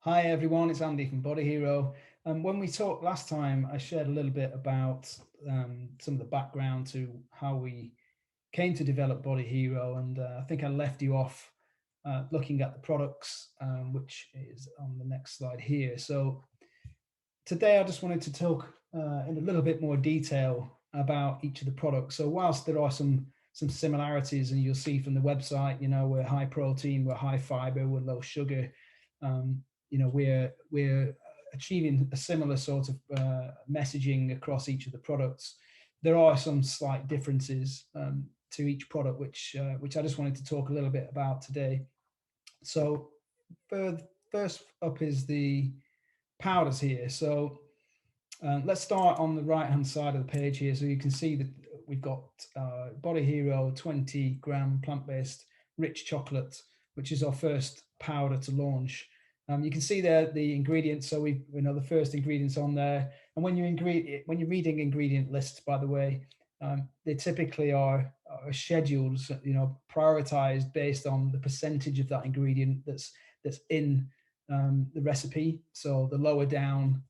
Hi everyone, it's Andy from Bodyhero. When we talked last time, I shared a little bit about some of the background to how we came to develop Bodyhero, and I think I left you off looking at the products, which is on the next slide here. So today I just wanted to talk in a little bit more detail about each of the products. So whilst there are some similarities, and you'll see from the website, we're high protein, we're high fiber, we're low sugar. We're achieving a similar sort of messaging across each of the products. There are some slight differences to each product, which I just wanted to talk a little bit about today. So first up is the powders here. So let's start on the right hand side of the page here. So you can see that we've got Bodyhero 20-gram plant-based rich chocolate, which is our first powder to launch. You can see there the ingredients. So we know the first ingredients on there. And when you're reading ingredient lists, by the way, they typically are scheduled, prioritized based on the percentage of that ingredient that's in the recipe. So the lower down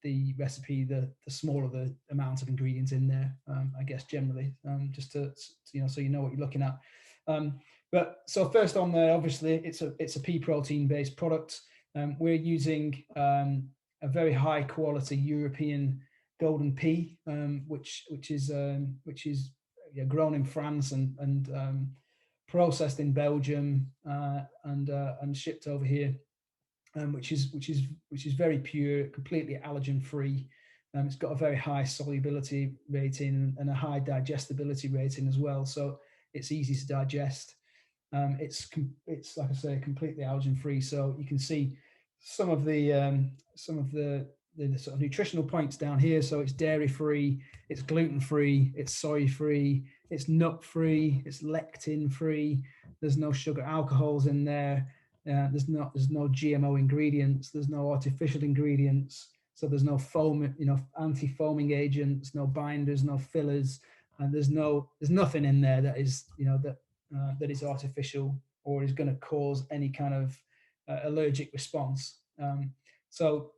the recipe, the smaller the amount of ingredients in there. I guess generally, just to so you know what you're looking at. But so first on there, obviously, it's a pea protein based product. We're using a very high quality European golden pea, which is grown in France and processed in Belgium and shipped over here, which is very pure, completely allergen free. It's got a very high solubility rating and a high digestibility rating as well, so it's easy to digest. It's like I say, completely allergen free. So you can see some of the sort of nutritional points down here. So it's dairy free, it's gluten free, it's soy free, it's nut free, it's lectin free. There's no sugar alcohols in there. There's no GMO ingredients. There's no artificial ingredients. So there's no foam, anti-foaming agents, no binders, no fillers, and there's nothing in there that is that is artificial or is going to cause any kind of allergic response. So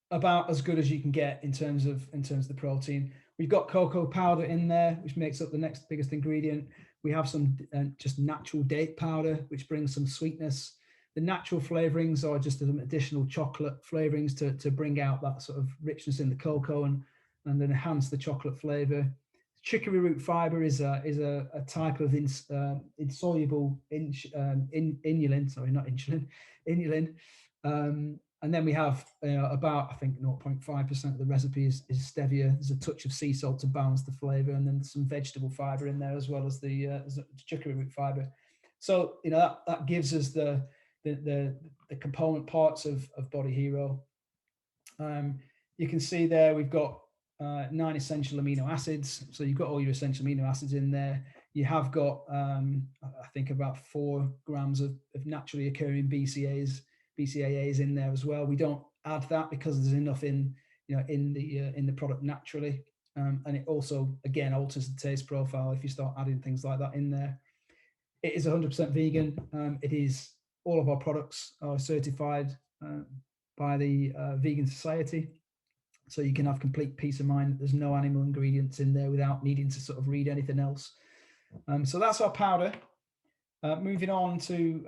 about as good as you can get in terms of the protein. We've got cocoa powder in there, which makes up the next biggest ingredient. We have some just natural date powder, which brings some sweetness. The natural flavorings are just some additional chocolate flavorings to bring out that sort of richness in the cocoa and then enhance the chocolate flavor. Chicory root fiber is a type of insoluble inulin. Sorry, not insulin, inulin. And then we have about, I think, 0.5% of the recipe is stevia. There's a touch of sea salt to balance the flavor, and then some vegetable fiber in there as well as the chicory root fiber. So that gives us the component parts of Bodyhero. You can see there we've got 9 essential amino acids. So you've got all your essential amino acids in there. You have got, I think, about 4 grams of naturally occurring BCAAs in there as well. We don't add that because there's enough in the product naturally, and it also again alters the taste profile if you start adding things like that in there. It is 100% vegan. It is all of our products are certified by the Vegan Society. So you can have complete peace of mind that there's no animal ingredients in there without needing to sort of read anything else. So that's our powder. Moving on to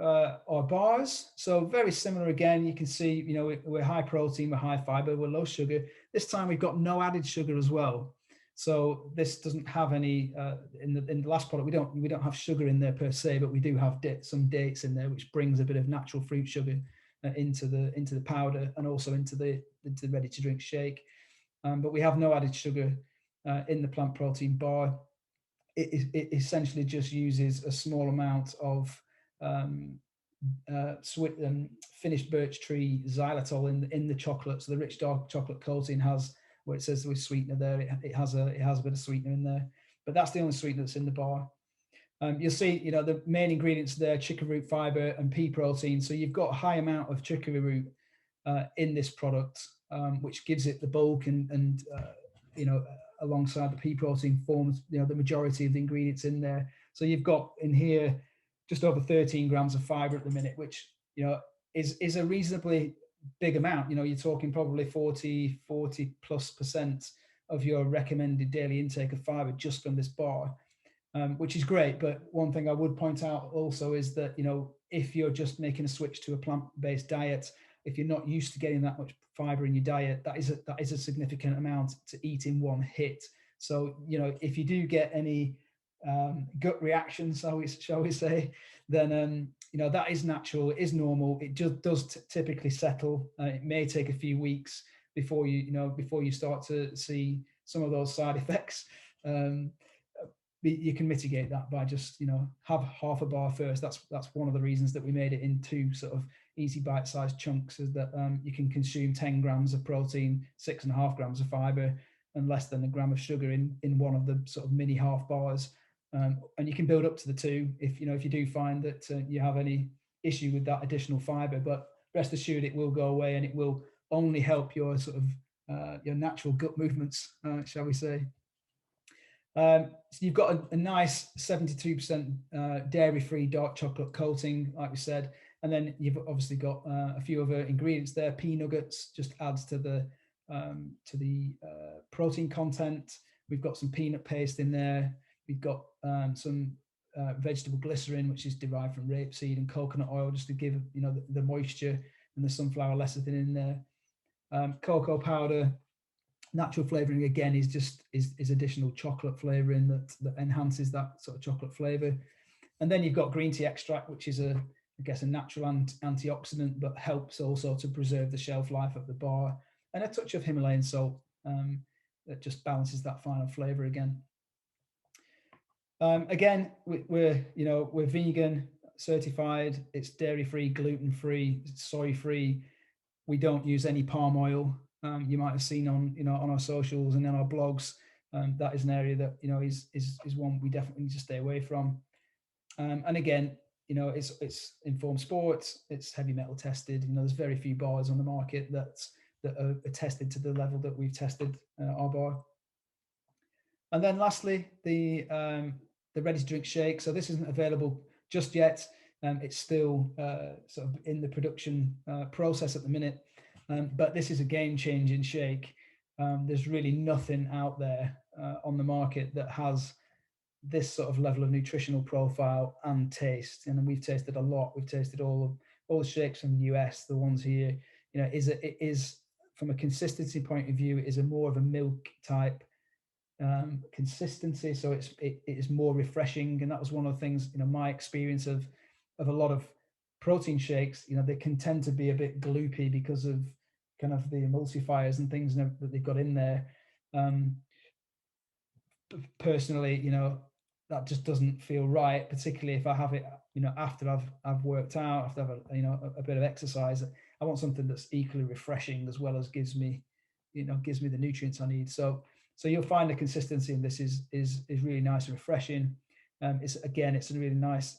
our bars. So very similar again. You can see, we're high protein, we're high fiber, we're low sugar. This time we've got no added sugar as well. So this doesn't have any in the last product. We don't have sugar in there per se, but we do have some dates in there, which brings a bit of natural fruit sugar into the powder and also into the ready to drink shake. But we have no added sugar in the plant protein bar. It essentially just uses a small amount of finished birch tree xylitol in the chocolate. So the rich dark chocolate coating has, where it says with sweetener there, it has a bit of sweetener in there. But that's the only sweetener that's in the bar. You'll see, the main ingredients there: chicory root fiber and pea protein. So you've got a high amount of chicory root in this product, which gives it the bulk and alongside the pea protein forms the majority of the ingredients in there. So you've got in here just over 13 grams of fiber at the minute, which is a reasonably big amount. You know, you're talking probably 40+ % of your recommended daily intake of fiber just from this bar, which is great. But one thing I would point out also is that, you know, if you're just making a switch to a plant-based diet, if you're not used to getting that much fiber in your diet, that is a significant amount to eat in one hit. So, you know, if you do get any gut reactions, shall we say, then you know, that is natural, it is normal. It just does typically settle. It may take a few weeks before you start to see some of those side effects. You can mitigate that by just, you know, have half a bar first. That's one of the reasons that we made it in two sort of easy bite-sized chunks, is that you can consume 10 grams of protein, 6.5 grams of fiber, and less than a gram of sugar in one of the sort of mini half bars. And you can build up to the two if you do find that you have any issue with that additional fiber. But rest assured, it will go away, and it will only help your sort of your natural gut movements, shall we say. So you've got a nice 72% dairy-free dark chocolate coating, like we said, and then you've obviously got a few other ingredients there. Pea nuggets just adds to the protein content. We've got some peanut paste in there. We've got some vegetable glycerin, which is derived from rapeseed, and coconut oil, just to give the moisture, and the sunflower lecithin in there. Cocoa powder. Natural flavoring again is additional chocolate flavoring that enhances that sort of chocolate flavor. And then you've got green tea extract, which is a natural antioxidant, but helps also to preserve the shelf life of the bar, and a touch of Himalayan salt that just balances that final flavor again. Again, we're vegan certified. It's dairy free, gluten free, soy free. We don't use any palm oil. You might have seen on our socials and on our blogs. That is an area that is one we definitely need to stay away from. And again, it's informed sports. It's heavy metal tested. There's very few bars on the market that are tested to the level that we've tested our bar. And then lastly, the ready to drink shake. So this isn't available just yet. It's still sort of in the production process at the minute. But this is a game-changing shake. There's really nothing out there on the market that has this sort of level of nutritional profile and taste. And we've tasted a lot. We've tasted all the shakes from the US. The ones here, it is from a consistency point of view, is a more of a milk type consistency. So it is more refreshing. And that was one of the things, my experience of a lot of protein shakes, they can tend to be a bit gloopy because of kind of the emulsifiers and things that they've got in there. Personally, that just doesn't feel right, particularly if I have it, after I've worked out, after I've a bit of exercise. I want something that's equally refreshing as well as gives me the nutrients I need. So you'll find the consistency in this is really nice and refreshing. It's a really nice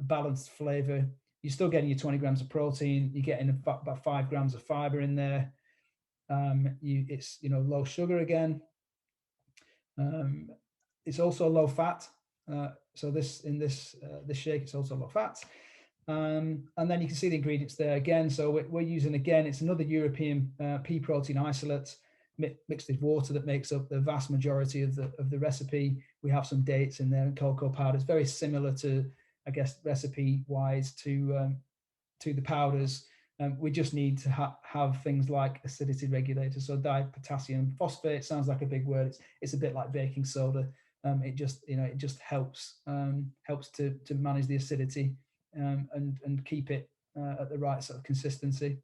balanced flavor. You're still getting your 20 grams of protein. You're getting about 5 grams of fiber in there. It's low sugar again. It's also low fat. So this shake, it's also low fat. And then you can see the ingredients there again. So we're using, again, it's another European pea protein isolate mixed with water that makes up the vast majority of the recipe. We have some dates in there and cocoa powder. It's very similar to, I guess, recipe wise to the powders. We just need to have things like acidity regulators. So dipotassium phosphate sounds like a big word. It's a bit like baking soda. It just helps to manage the acidity and keep it at the right sort of consistency.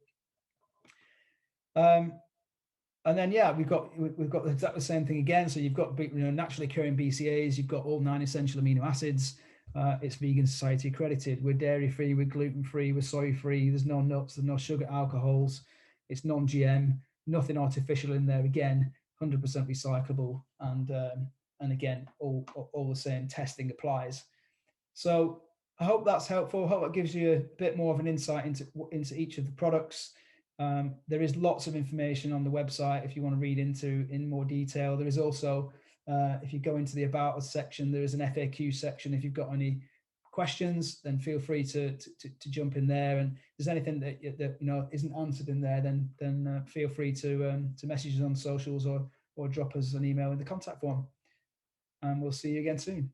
And then we've got exactly the same thing again. So you've got naturally occurring BCAAs. You've got all 9 essential amino acids. It's Vegan Society accredited. We're dairy free. We're gluten free. We're soy free. There's no nuts. There's no sugar alcohols. It's non-GM. Nothing artificial in there. Again, 100% recyclable. And again, all the same testing applies. So I hope that's helpful. I hope that gives you a bit more of an insight into each of the products. There is lots of information on the website if you want to read in more detail. There is also, if you go into the About Us section, there is an FAQ section if you've got any questions, then feel free to jump in there. And if there's anything that isn't answered in there, then feel free to message us on socials or drop us an email in the contact form. And we'll see you again soon.